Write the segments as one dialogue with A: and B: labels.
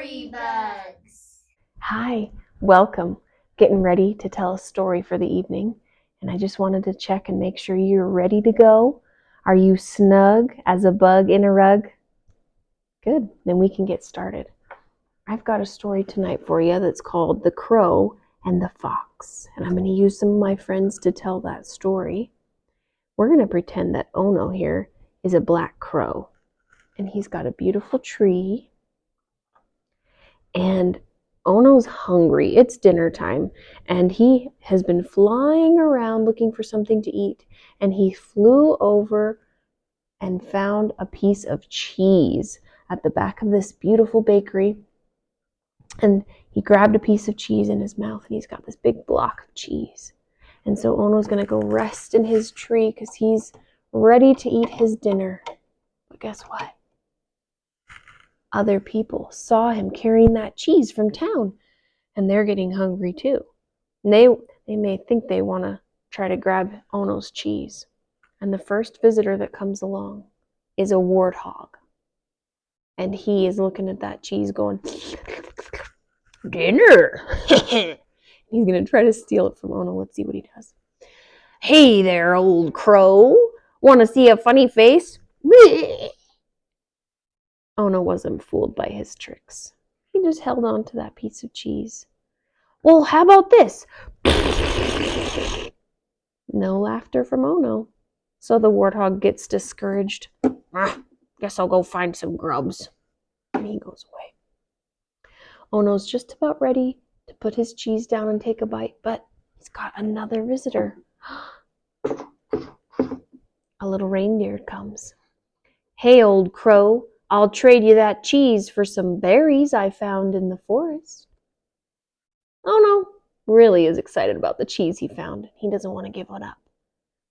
A: Story bugs.
B: Hi, welcome. Getting ready to tell a story for the evening, and I just wanted to check and make sure you're ready to go. Are you snug as a bug in a rug? Good, then we can get started. I've got a story tonight for you that's called The Crow and the Fox, and I'm going to use some of my friends to tell that story. We're going to pretend that Ono here is a black crow, and he's got a beautiful tree, and Ono's hungry. It's dinner time, and he has been flying around looking for something to eat, and he flew over and found a piece of cheese at the back of this beautiful bakery, and he grabbed a piece of cheese in his mouth, and he's got this big block of cheese. And so Ono's going to go rest in his tree because he's ready to eat his dinner. But guess what? Other people saw him carrying that cheese from town, and they're getting hungry too. And they may think they want to try to grab Ono's cheese. And the first visitor that comes along is a warthog. And he is looking at that cheese going, dinner! He's going to try to steal it from Ono. Let's see what he does. Hey there, old crow. Want to see a funny face? Ono wasn't fooled by his tricks. He just held on to that piece of cheese. Well, how about this? No laughter from Ono. So the warthog gets discouraged. Guess I'll go find some grubs. And he goes away. Ono's just about ready to put his cheese down and take a bite, but he's got another visitor. A little reindeer comes. Hey, old crow. I'll trade you that cheese for some berries I found in the forest. Ono really is excited about the cheese he found. He doesn't want to give it up.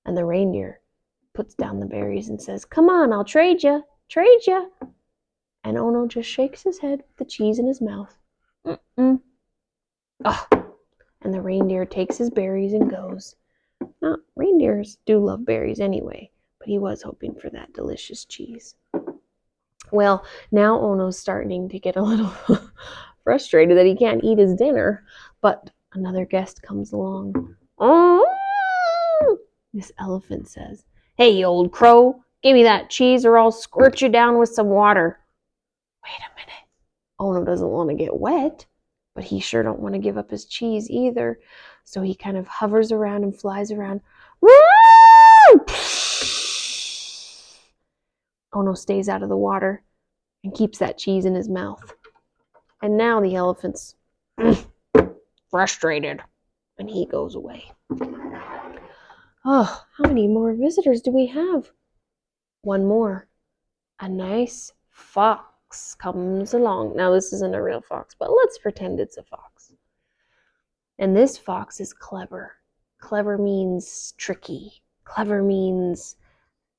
B: And the reindeer puts down the berries and says, come on, I'll trade you. And Ono just shakes his head with the cheese in his mouth. Oh. And the reindeer takes his berries and goes. Now, reindeers do love berries anyway, but he was hoping for that delicious cheese. Well, now Ono's starting to get a little frustrated that he can't eat his dinner, but another guest comes along. Oh! This elephant says, hey, old crow, give me that cheese or I'll squirt you down with some water. Wait a minute. Ono doesn't want to get wet, but he sure don't want to give up his cheese either. So he kind of hovers around and flies around. Ono stays out of the water and keeps that cheese in his mouth. And now the elephant's frustrated, and he goes away. Oh, how many more visitors do we have? One more. A nice fox comes along. Now, this isn't a real fox, but let's pretend it's a fox. And this fox is clever. Clever means tricky. Clever means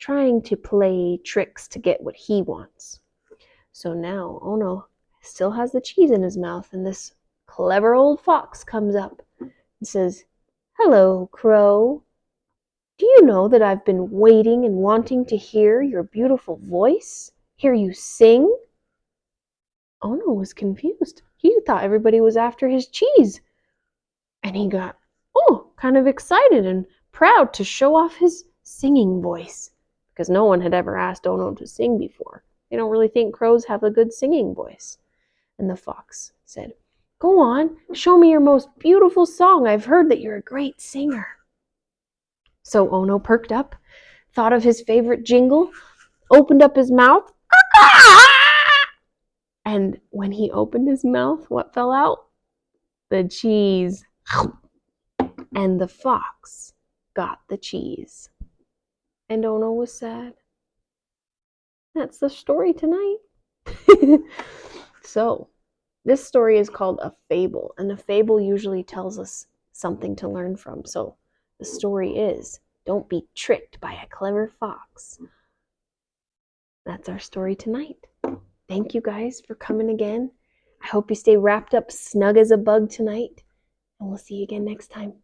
B: trying to play tricks to get what he wants. So now Ono still has the cheese in his mouth, and this clever old fox comes up and says, hello, crow. Do you know that I've been waiting and wanting to hear your beautiful voice? Hear you sing? Ono was confused. He thought everybody was after his cheese. And he got, kind of excited and proud to show off his singing voice, because no one had ever asked Ono to sing before. They don't really think crows have a good singing voice. And the fox said, go on, show me your most beautiful song. I've heard that you're a great singer. So Ono perked up, thought of his favorite jingle, opened up his mouth, and when he opened his mouth, what fell out? The cheese. And the fox got the cheese. And Ono was sad. That's the story tonight. So, this story is called a fable, and a fable usually tells us something to learn from. So, the story is, don't be tricked by a clever fox. That's our story tonight. Thank you guys for coming again. I hope you stay wrapped up snug as a bug tonight, and we'll see you again next time.